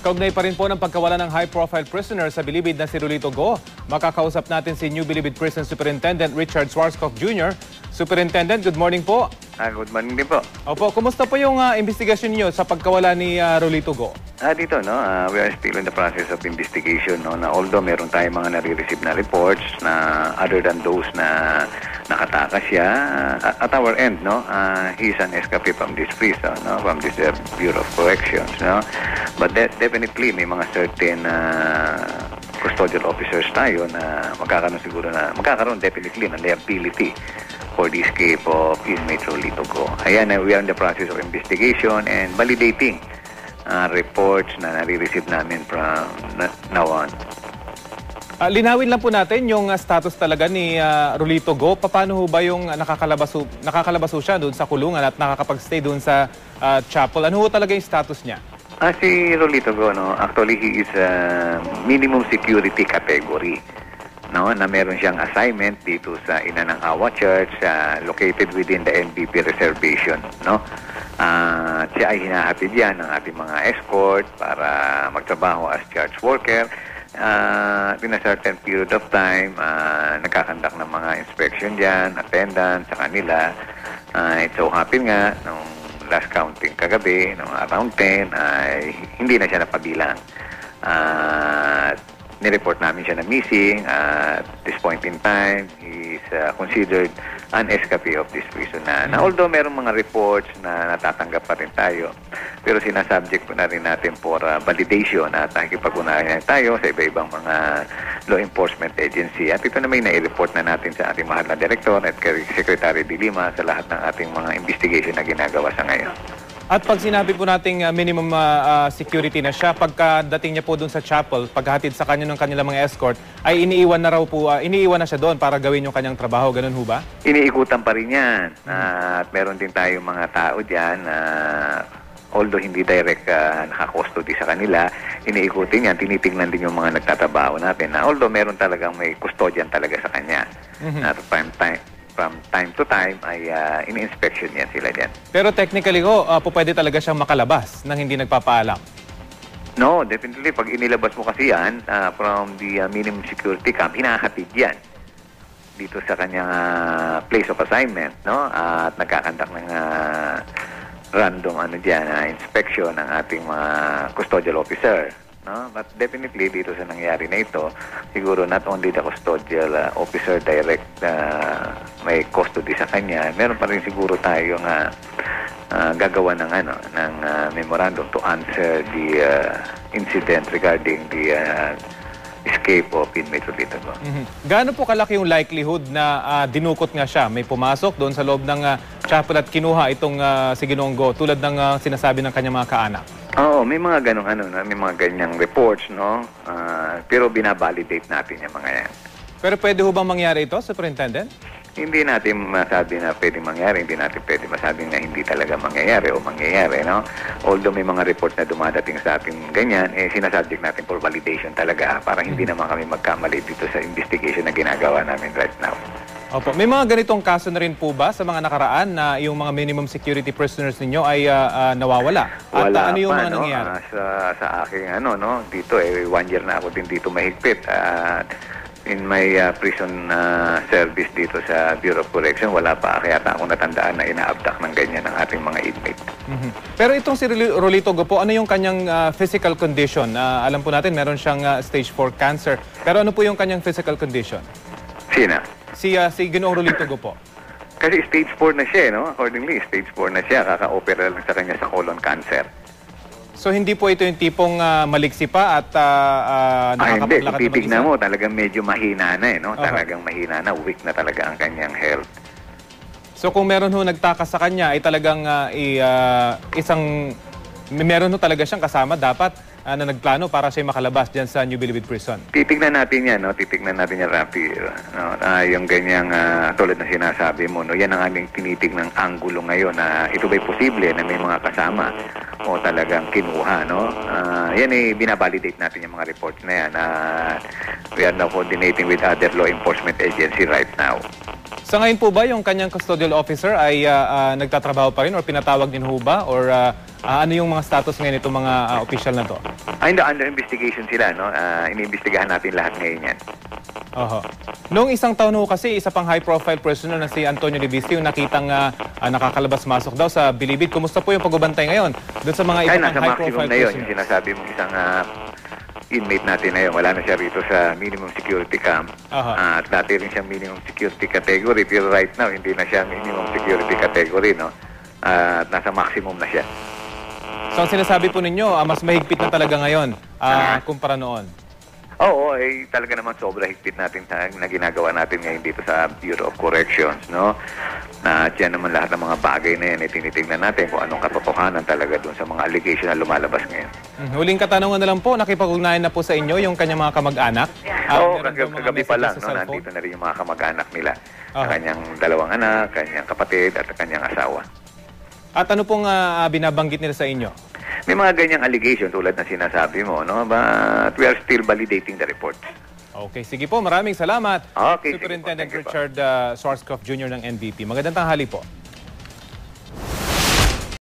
Kaugnay pa rin po ng pagkawala ng high-profile prisoner sa Bilibid na si Rolito Go. Makakausap natin si New Bilibid Prison Superintendent Richard Schwarzkopf Jr. Superintendent, good morning po. Good morning din po. Opo, kumusta po yung investigasyon niyo sa pagkawala ni Rolito Go? Dito, no, we are still in the process of investigation, no, na although meron tayong mga nare-receive na reports na other than those na nakatakas siya, at our end, no, he's an escapee from this prison, no, from this Bureau of Corrections, no. But definitely may mga certain custodial officers tayo na magkakaroon definitely ng liability for the escape of inmate Rolito Go. Ayan, we are in the process of investigation and validating reports na nare-receive namin from now on. Linawin lang po natin yung status talaga ni Rolito Go. Paano ho ba yung nakakalabas siya doon sa kulungan at nakakapag-stay doon sa chapel? Ano ho talaga yung status niya? Si Rolito Go, no, actually he is minimum security category. No, na meron siyang assignment dito sa Ina ng Awa Church, located within the NBP reservation, no. Siya ay hinahatid yan ng ating mga escort para magtrabaho as church worker. In a certain period of time, nagkakandak ng mga inspection dyan, attendance sa kanila. It so happen nga, nung last counting kagabi, nung around 10, ay hindi na siya napabilang. Nireport namin siya na missing. At this point in time, he is considered an escapee of this prison na although merong mga reports na natatanggap pa rin tayo, pero sinasubject po na rin natin for validation at nakikipag-unayan tayo sa iba-ibang mga law enforcement agency. At ito na may nai-report na natin sa ating mahal na Direktor at kay Secretary De Lima sa lahat ng ating mga investigation na ginagawa sa ngayon. At pag sinabi po nating minimum security na siya, pagkadating niya po doon sa chapel, paghatid sa kanya ng kanilang mga escort, ay iniiwan na siya doon para gawin yung kanyang trabaho. Ganun ho ba? Iniikutan pa rin yan. At meron din tayong mga tao dyan, although hindi direct nakakustody sa kanila, iniikutin yan, tinitingnan din yung mga nagtatrabaho natin. Although meron talagang may custodian talaga sa kanya. At from time to time ay ini-inspection yan sila dyan. Pero technically po pwede talaga siyang makalabas nang hindi nagpapaalam? No, definitely. Pag inilabas mo kasi yan from the minimum security camp, hinahatid yan dito sa kanyang place of assignment, no? At nagkakandak ng random inspection ng ating mga custodial officer. No? But definitely, dito sa nangyari na ito, siguro not only the custodial officer direct may custody sa kanya, meron pa rin siguro tayo gagawa ng memorandum to answer the incident regarding the escape of inmate Rolito Go. Gaano po kalaki yung likelihood na dinukot nga siya? May pumasok doon sa loob ng chapel at kinuha itong si Ginoong Go tulad ng sinasabi ng kanyang mga kaanak? Oo, may mga ganong may mga ganyang reports, no? Pero binabalidate natin yung mga yan. Pero pwede ho bang mangyari ito, Superintendent? Hindi natin masabi na pwedeng mangyari, hindi natin pwede masabi na hindi talaga mangyayari o mangyayari, no? Although may mga reports na dumadating sa atin ganyan, sinasubject natin for validation talaga para hindi naman kami magkamali dito sa investigation na ginagawa namin right now. Opo. May mga ganitong kaso na rin po ba sa mga nakaraan na yung mga minimum security prisoners ninyo ay nawawala? At Wala ano yung pa, mga nangyayari? Sa aking dito 1 year na ako din dito mahigpit. In my prison service dito sa Bureau of Correction, wala pa kaya ako natandaan na ina-abduct ng ganyan ng ating mga inmate. Pero itong si Rolito Go po, ano yung kanyang physical condition? Alam po natin meron siyang stage 4 cancer. Pero ano po yung kanyang physical condition? Sina? Si Ginoong Rolito Go po. Kasi stage 4 na siya, no? Accordingly, stage 4 na siya. Kaka-opera lang sa kanya sa colon cancer. So hindi po ito yung tipong maliksi pa at Hindi. nakakapaglakad Kung na titignan mag-isa? mo, talagang medyo mahina na, no? Okay. Talagang mahina na. Weak na talaga ang kanyang health. So kung meron ho nagtakas sa kanya ay talagang meron ho talaga siyang kasama dapat na nagplano para siya makalabas dyan sa New Bilibid Prison. Titignan natin yan, no? Titignan natin yan, Rafi. No? Yung ganyang tulad na sinasabi mo, no? Yan ang aming tinitignang angulo ngayon na ito ba'y posible na may mga kasama o talagang kinuha, no? Yan binabalidate natin yung mga reports na yan. We are now coordinating with other law enforcement agency right now. Sa ngayon po ba yung kanyang custodial officer ay nagtatrabaho pa rin or pinatawag din ho ba? Or ano yung mga status ngayon itong mga official na to? Under investigation sila, no? Iniimbestigahan natin lahat ngayon yan. Oho. Noong isang taon ho kasi, isa pang high-profile prisoner na si Antonio Libisti yung nakitang nakakalabas-masok daw sa Bilibid. Kumusta po yung pagbabantay ngayon doon sa mga iba pang Nasa maximum high-profile na yun. prisoner? Yung sinasabi mong isang inmate natin na yun. Wala na siya rito sa minimum security camp. Aha. At dati rin siya minimum security category. Pero right now, hindi na siya minimum security category, no? At nasa maximum na siya. So ang sinasabi po ninyo, mas mahigpit na talaga ngayon kumpara noon. Oo, talaga naman sobra higpit natin na ginagawa natin ngayon dito sa Bureau of Corrections, no? At yan naman lahat ng mga bagay na yan, tinitingnan natin kung anong katotohanan talaga doon sa mga allegation na lumalabas ngayon. Huling katanungan na lang po, nakipag-ugnayan na po sa inyo yung kanyang mga kamag-anak? Oo, Meron daw mga kagabi pa lang, messages no? sa cellphone? Nandito na rin yung mga kamag-anak nila. Aha. Kanyang dalawang anak, kanyang kapatid, at kanyang asawa. At ano pong binabanggit nila sa inyo? May mga ganyang allegation tulad na sinasabi mo, no? But we are still validating the reports. Okay, sige po. Maraming salamat. Okay, sige po. Superintendent Thank you po. Richard Schwarzkopf Jr. ng NBP. Magandang tanghali po.